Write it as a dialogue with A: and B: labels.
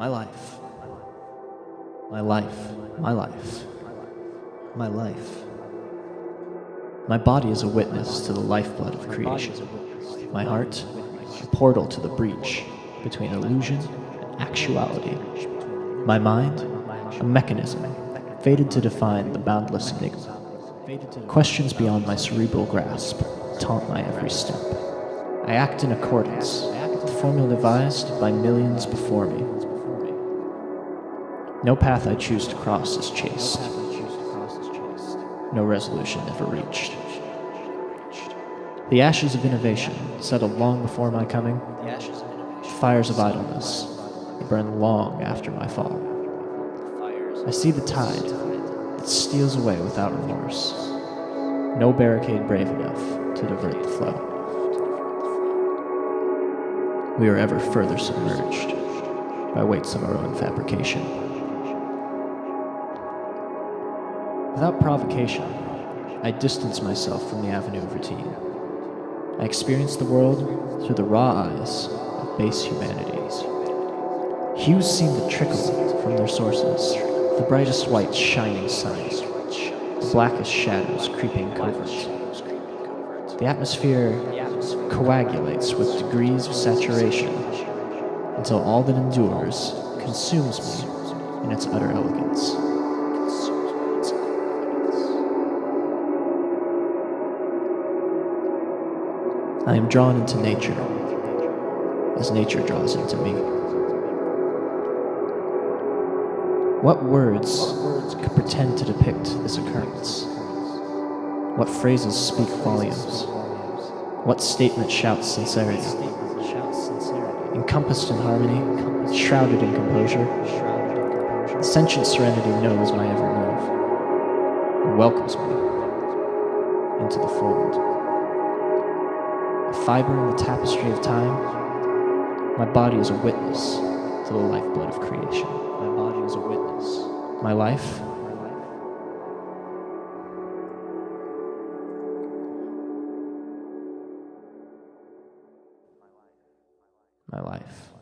A: My life. My life. My life. My life. My body is a witness to the lifeblood of creation. My heart, a portal to the breach between illusion and actuality. My mind, a mechanism fated to define the boundless enigma. Questions beyond my cerebral grasp taunt my every step. I act in accordance with the formula devised by millions before me. No path I choose to cross is chaste. No resolution ever reached. The ashes of innovation settled long before my coming. Fires of idleness burn long after my fall. I see the tide that steals away without remorse. No barricade brave enough to divert the flow. We are ever further submerged by weights of our own fabrication. Without provocation, I distance myself from the avenue of routine. I experience the world through the raw eyes of base humanity. Hues seem to trickle from their sources, the brightest whites shining signs, the blackest shadows creeping covert. The atmosphere coagulates with degrees of saturation until all that endures consumes me in its utter elegance. I am drawn into nature as nature draws into me. What words could pretend to depict this occurrence? What phrases speak volumes? What statement shouts sincerity? Encompassed in harmony, shrouded in composure, the sentient serenity knows my every move and welcomes me into the fold. A fiber in the tapestry of time, my body is a witness to the lifeblood of creation. My body is a witness. My life, my life.